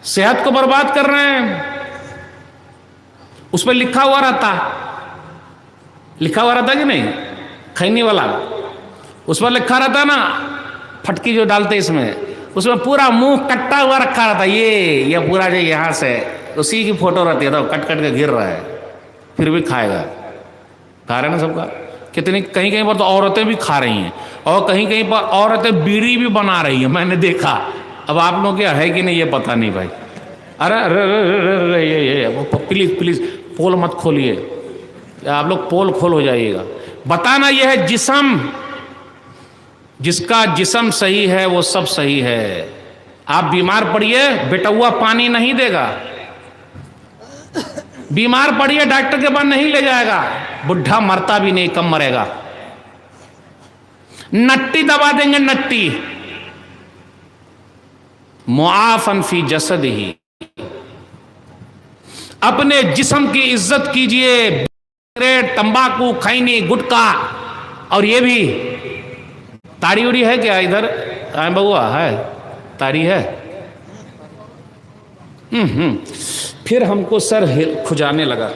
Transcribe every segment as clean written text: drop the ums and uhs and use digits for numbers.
صحت کو برباد کر رہے ہیں. اس پہ لکھا ہوا رہتا کہ نہیں, کھینی والا, اس پر لکھا رہتا نا, پھٹکی جو ڈالتے اس میں پورا منہ کٹا ہوا رکھا رہتا, یہ پورا جو یہاں سے اسی کی فوٹو رہتی ہے, تو کٹ کٹ کے گر رہا ہے, پھر بھی کھائے گا. کھا رہے نا سب کا. کتنی کہیں پر تو عورتیں بھی کھا رہی ہیں, اور کہیں پر عورتیں بیڑی بھی بنا رہی ہیں, میں نے دیکھا. اب آپ لوگ کیا ہے کہ نہیں یہ پتہ نہیں بھائی. ارے پلیز پول مت کھولیے, آپ لوگ پول کھول ہو جائیے گا. بتانا یہ ہے جسم, جس کا جسم صحیح ہے وہ سب صحیح ہے. آپ بیمار پڑیے, بیٹوا پانی نہیں دے گا. بیمار پڑیے, ڈاکٹر کے پاس نہیں لے جائے گا. بڈھا مرتا بھی نہیں, کم مرے گا. نٹی دبا دیں گے, نٹی. معافن فی جسد ہی, اپنے جسم کی عزت کیجئے. تمباکو, کھینی, گٹکا, اور یہ بھی تاڑی اڑی ہے کیا ادھر بہوا ہے, تاڑی ہے. پھر ہم کو سر کھجانے لگا.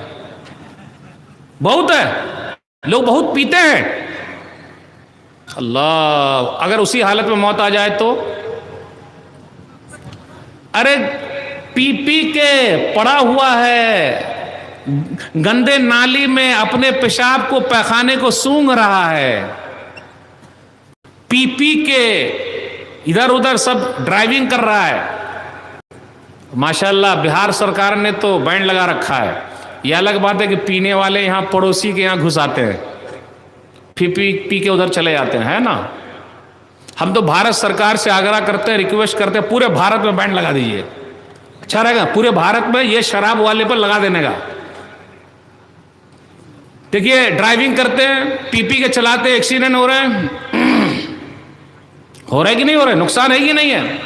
بہت ہے, لوگ بہت پیتے ہیں. اللہ, اگر اسی حالت میں موت آ جائے تو. ارے پی پی کے پڑا ہوا ہے گندے نالی میں, اپنے پیشاب کو پیخانے کو سونگھ رہا ہے. پی پی کے ادھر ادھر سب ڈرائیونگ کر رہا ہے. ماشاءاللہ بہار سرکار نے تو بینڈ لگا رکھا ہے. یہ الگ بات ہے کہ پینے والے یہاں پڑوسی کے یہاں گھس آتے ہیں, پی کے ادھر چلے جاتے ہیں, ہے نا. ہم تو بھارت سرکار سے آگرہ کرتے ہیں, ریکویسٹ کرتے ہیں, پورے بھارت میں بینڈ لگا دیجئے. اچھا رہے گا پورے بھارت میں یہ شراب والے پر لگا دینے کا. دیکھیے ڈرائیونگ کرتے ہیں, پی پی کے چلاتے, ایکسیڈنٹ ہو رہے ہیں. ہو رہا ہے کہ نہیں ہو رہا ہے, نقصان ہے کہ نہیں ہے.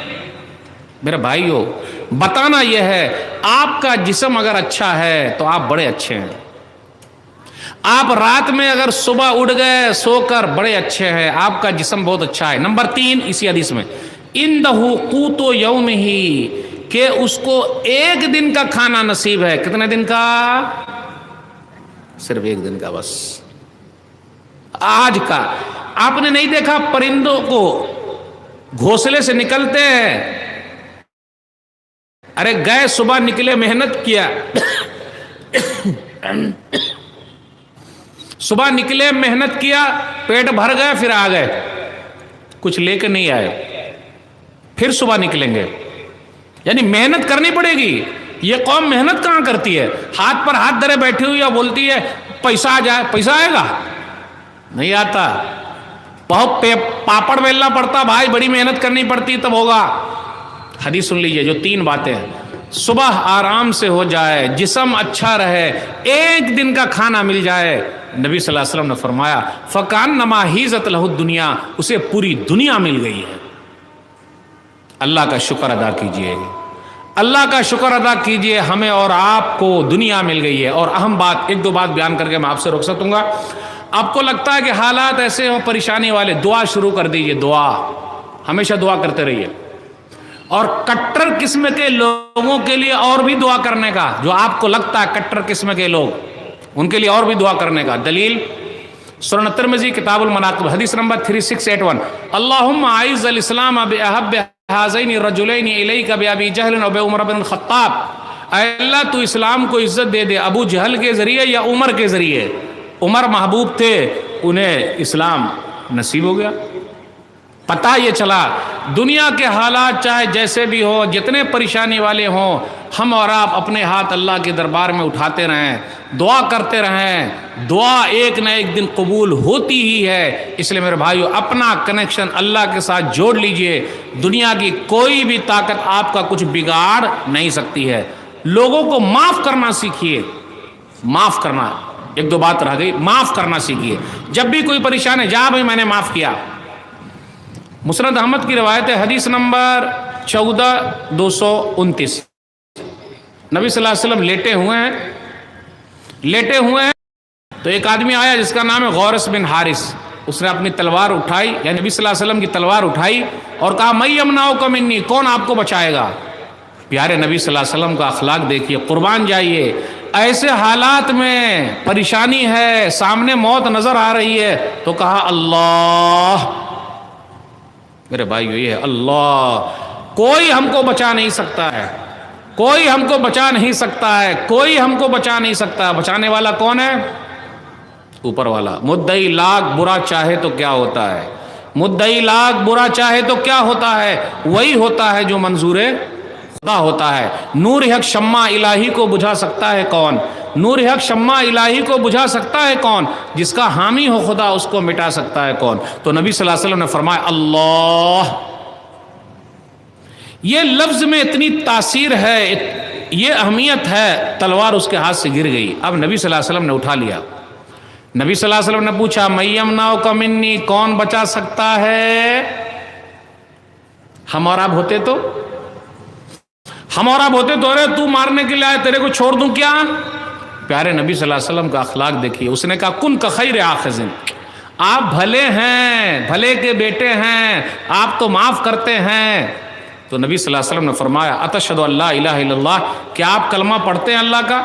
میرے بھائیو, بتانا یہ ہے, آپ کا جسم اگر اچھا ہے تو آپ بڑے اچھے ہیں. آپ رات میں اگر صبح اٹھ گئے سو کر, بڑے اچھے ہیں, آپ کا جسم بہت اچھا ہے. نمبر 3 اسی حدیث میں, اندہ قوت یوم ہی, کہ اس کو ایک دن کا کھانا نصیب ہے. کتنے دن کا؟ صرف ایک دن کا, بس آج کا. آپ نے نہیں دیکھا پرندوں کو گھونسلے سے نکلتے ہیں, ارے گئے صبح نکلے, محنت کیا, صبح نکلے محنت کیا, پیٹ بھر گئے, پھر آ گئے, کچھ لے کے نہیں آئے, پھر صبح نکلیں گے. یعنی محنت کرنی پڑے گی. یہ قوم محنت کہاں کرتی ہے, ہاتھ پر ہاتھ دھرے بیٹھی ہوئی, یا بولتی ہے پیسہ آ جائے. پیسہ آئے گا نہیں آتا, بہت پاپڑ بیلنا پڑتا بھائی, بڑی محنت کرنی پڑتی تب ہوگا. حدیث سن لیجئے, جو 3 باتیں ہیں. صبح آرام سے ہو جائے, جسم اچھا رہے, ایک دن کا کھانا مل جائے. نبی صلی اللہ علیہ وسلم نے فرمایا فَكَأَنَّمَا حِيزَتْ لَهُ الدُّنْيَا, اسے پوری دنیا مل گئی ہے. اللہ کا شکر ادا کیجئے, اللہ کا شکر ادا کیجئے, ہمیں اور آپ کو دنیا مل گئی ہے. اور اہم بات, 1-2 بات بیان کر کے میں آپ سے رک سکوں گا. آپ کو لگتا ہے کہ حالات ایسے ہوں پریشانی والے, دعا شروع کر دیجئے. دعا ہمیشہ دعا کرتے رہیے. اور کٹر قسم کے لوگوں کے لیے اور بھی دعا کرنے کا, جو آپ کو لگتا ہے کٹر قسم کے لوگ, ان کے لیے اور بھی دعا کرنے کا. دلیل سنن ترمذی کتاب المناقب حدیث نمبر 3681, اللہم اعز الاسلام باحب هذین الرجلین الیک بابی جہل و بعمر بن الخطاب. اے اللہ تو اسلام کو عزت دے دے ابو جہل کے ذریعے یا عمر کے ذریعے. عمر محبوب تھے, انہیں اسلام نصیب ہو گیا. پتہ یہ چلا دنیا کے حالات چاہے جیسے بھی ہو, جتنے پریشانی والے ہوں, ہم اور آپ اپنے ہاتھ اللہ کے دربار میں اٹھاتے رہیں, دعا کرتے رہیں. دعا ایک نہ ایک دن قبول ہوتی ہی ہے. اس لیے میرے بھائیو, اپنا کنیکشن اللہ کے ساتھ جوڑ لیجئے. دنیا کی کوئی بھی طاقت آپ کا کچھ بگاڑ نہیں سکتی ہے. لوگوں کو معاف کرنا سیکھیے. معاف کرنا, 1-2 بات رہ گئی, معاف کرنا سیکھیے. جب بھی کوئی پریشان ہے, جا بھائی میں نے معاف کیا. مسند احمد کی روایت ہے, حدیث نمبر 14229, نبی صلی اللہ علیہ وسلم لیٹے ہوئے ہیں تو ایک آدمی آیا جس کا نام ہے غورث بن حارث. اس نے اپنی تلوار اٹھائی, یعنی نبی صلی اللہ علیہ وسلم کی تلوار اٹھائی, اور کہا میں یمنعک منی, کون آپ کو بچائے گا. پیارے نبی صلی اللہ علیہ وسلم کا اخلاق دیکھیے، قربان جائیے، ایسے حالات میں پریشانی ہے، سامنے موت نظر آ رہی ہے، تو کہا اللہ، میرے بھائیو یہ ہے اللہ، کوئی ہم کو بچا نہیں سکتا ہے، کوئی ہم کو بچا نہیں سکتا ہے، کوئی ہم کو بچا نہیں سکتا، بچانے والا کون ہے؟ اوپر والا۔ مدعی لاکھ برا چاہے تو کیا ہوتا ہے، مدعی لاکھ برا چاہے تو کیا ہوتا ہے، وہی ہوتا ہے جو منظور خدا ہوتا ہے۔ نور حق شمع الہی کو بجھا سکتا ہے کون؟ نور حق شمع الہی کو بجھا سکتا ہے کون؟ جس کا حامی ہو خدا، اس کو مٹا سکتا ہے کون؟ تو نبی صلی اللہ علیہ وسلم نے فرمایا اللہ۔ یہ لفظ میں اتنی تاثیر ہے، یہ اہمیت ہے، تلوار اس کے ہاتھ سے گر گئی۔ اب نبی صلی اللہ علیہ وسلم نے اٹھا لیا۔ نبی صلی اللہ علیہ وسلم نے پوچھا من یمنعک منی، کون بچا سکتا ہے؟ ہم اور آپ ہوتے تو ارے تو مارنے کے لیے آئے، تیرے کو چھوڑ دوں کیا؟ پیارے نبی صلی اللہ علیہ وسلم کا اخلاق دیکھیے، اس نے کہا کن کخیر آخذ، آپ بھلے ہیں، بھلے کے بیٹے ہیں، آپ تو معاف کرتے ہیں۔ تو نبی صلی اللہ علیہ وسلم نے فرمایا اتشہد ان لا الہ الا اللہ، کیا آپ کلمہ پڑھتے ہیں اللہ کا؟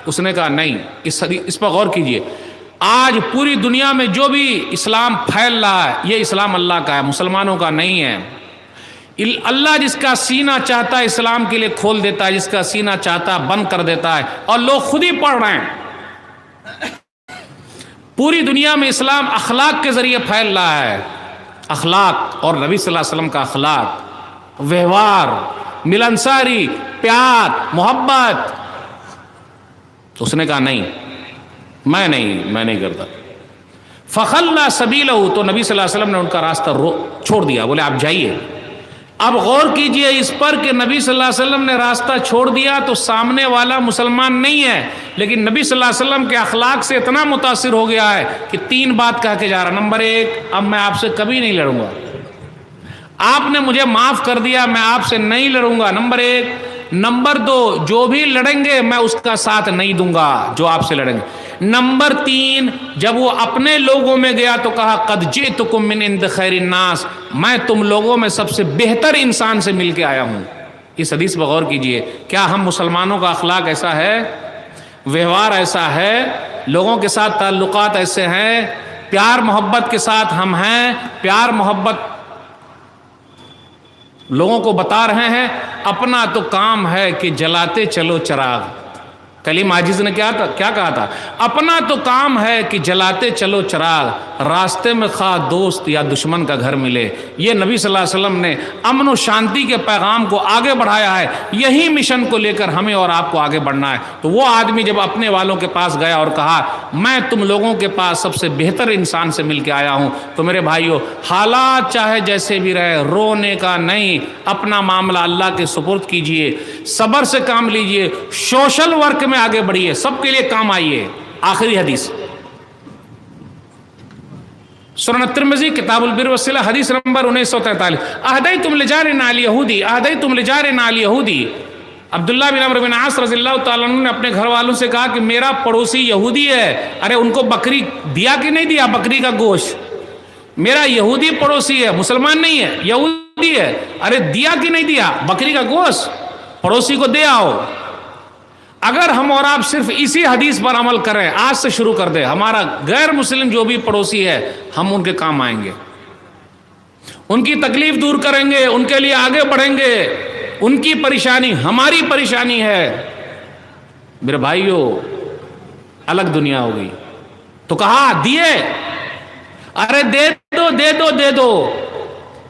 اس نے کہا نہیں۔ اس پر غور کیجئے، آج پوری دنیا میں جو بھی اسلام پھیل رہا ہے، یہ اسلام اللہ کا ہے، مسلمانوں کا نہیں ہے۔ اللہ جس کا سینہ چاہتا ہے اسلام کے لیے کھول دیتا ہے، جس کا سینہ چاہتا ہے بند کر دیتا ہے، اور لوگ خود ہی پڑھ رہے ہیں۔ پوری دنیا میں اسلام اخلاق کے ذریعے پھیل رہا ہے، اخلاق، اور نبی صلی اللہ علیہ وسلم کا اخلاق، ویوہار، ملنساری، پیار، محبت۔ اس نے کہا نہیں، میں نہیں کرتا۔ فخلّى سبیلہ، تو نبی صلی اللہ علیہ وسلم نے ان کا راستہ چھوڑ دیا، بولے آپ جائیے۔ اب غور کیجئے اس پر کہ نبی صلی اللہ علیہ وسلم نے راستہ چھوڑ دیا تو سامنے والا مسلمان نہیں ہے، لیکن نبی صلی اللہ علیہ وسلم کے اخلاق سے اتنا متاثر ہو گیا ہے کہ 3 بات کہہ کے جا رہا۔ نمبر 1، اب میں آپ سے کبھی نہیں لڑوں گا، آپ نے مجھے معاف کر دیا، میں آپ سے نہیں لڑوں گا، نمبر 1۔ نمبر 2، جو بھی لڑیں گے میں اس کا ساتھ نہیں دوں گا جو آپ سے لڑیں گے۔ نمبر 3، جب وہ اپنے لوگوں میں گیا تو کہا قد جئتکم من عند خیر الناس، میں تم لوگوں میں سب سے بہتر انسان سے مل کے آیا ہوں۔ اس حدیث پر غور کیجئے، کیا ہم مسلمانوں کا اخلاق ایسا ہے، ویوہار ایسا ہے، لوگوں کے ساتھ تعلقات ایسے ہیں، پیار محبت کے ساتھ ہم ہیں، پیار محبت لوگوں کو بتا رہے ہیں؟ اپنا تو کام ہے کہ جلاتے چلو چراغ۔ کلیم عاجز نے کیا کہا تھا؟ اپنا تو کام ہے کہ جلاتے چلو چراغ، راستے میں خواہ دوست یا دشمن کا گھر ملے۔ یہ نبی صلی اللہ علیہ وسلم نے امن و شانتی کے پیغام کو آگے بڑھایا ہے، یہی مشن کو لے کر ہمیں اور آپ کو آگے بڑھنا ہے۔ تو وہ آدمی جب اپنے والوں کے پاس گیا اور کہا میں تم لوگوں کے پاس سب سے بہتر انسان سے مل کے آیا ہوں، تو میرے بھائیو، حالات چاہے جیسے بھی رہے، رونے کا نہیں، اپنا معاملہ اللہ کے سپرد کیجئے، صبر سے کام لیجئے، سوشل ورک میں آگے بڑھیے، سب کے لیے کام آئیے۔ آخری حدیث سنن الترمذی کتاب البر والصلہ، حدیث نمبر 1943، اہدیتم لجارنا الیہودی، اہدیتم لجارنا الیہودی۔ عبداللہ بن عمرو بن عاص رضی اللہ تعالیٰ عنہ نے اپنے گھر والوں سے کہا کہ میرا پڑوسی یہودی ہے، ارے ان کو بکری دیا کہ نہیں دیا، بکری کا گوشت؟ میرا یہودی پڑوسی ہے، مسلمان نہیں ہے، یہودی ہے، ارے دیا کہ نہیں دیا بکری کا گوشت؟ پڑوسی کو دے آؤ۔ اگر ہم اور آپ صرف اسی حدیث پر عمل کریں، آج سے شروع کر دیں، ہمارا غیر مسلم جو بھی پڑوسی ہے، ہم ان کے کام آئیں گے، ان کی تکلیف دور کریں گے، ان کے لیے آگے بڑھیں گے، ان کی پریشانی ہماری پریشانی ہے۔ میرے بھائیو، الگ دنیا ہو گئی۔ تو کہا دیے، ارے دے دو دے دو دے دو،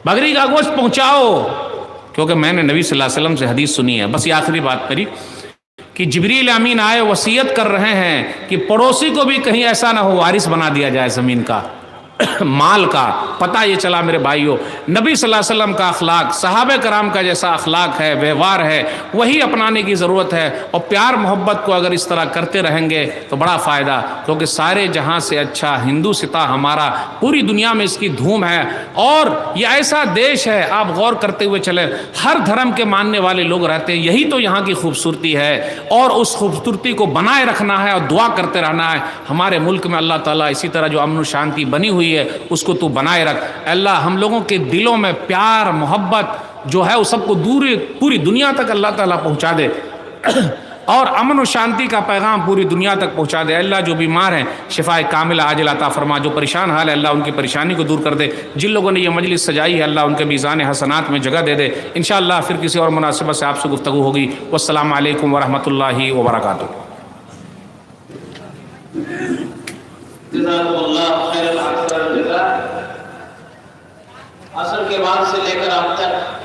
بکری کا گوشت پہنچاؤ، کیونکہ میں نے نبی صلی اللہ علیہ وسلم سے حدیث سنی ہے۔ بس یہ آخری بات میری کہ جبریل امین آئے، وصیت کر رہے ہیں کہ پڑوسی کو بھی کہیں ایسا نہ ہو وارث بنا دیا جائے زمین کا، مال کا۔ پتہ یہ چلا میرے بھائیوں، نبی صلی اللہ علیہ وسلم کا اخلاق، صحابہ کرام کا جیسا اخلاق ہے، ویوہار ہے، وہی اپنانے کی ضرورت ہے۔ اور پیار محبت کو اگر اس طرح کرتے رہیں گے تو بڑا فائدہ، کیونکہ سارے جہاں سے اچھا ہندو ستا ہمارا، پوری دنیا میں اس کی دھوم ہے۔ اور یہ ایسا دیش ہے، آپ غور کرتے ہوئے چلیں، ہر دھرم کے ماننے والے لوگ رہتے ہیں، یہی تو یہاں کی خوبصورتی ہے، اور اس خوبصورتی کو بنائے رکھنا ہے اور دعا کرتے رہنا ہے۔ ہمارے ملک میں اللہ تعالیٰ اسی طرح جو امن و شانتی بنی ہوئی ہے، اس کو تو بنائے رکھ۔ اللہ ہم لوگوں کے دلوں میں پیار محبت جو ہے وہ سب کو پوری دنیا تک اللہ تعالیٰ پہنچا دے اور امن و شانتی کا پیغام پوری دنیا تک پہنچا دے. اللہ جو بیمار ہیں شفا کاملہ عاجل عطا فرما، جو پریشان حال ہے اللہ ان کی پریشانی کو دور کر دے. جن لوگوں نے یہ مجلس سجائی ہے اللہ ان کے میزان حسنات میں جگہ دے دے. انشاءاللہ پھر کسی اور مناسبت سے آپ سے گفتگو ہوگی. والسلام علیکم ورحمۃ اللہ وبرکاتہ. جزاکم اللہ خیر الجزا. عصر کے بعد سے لے کر اب تک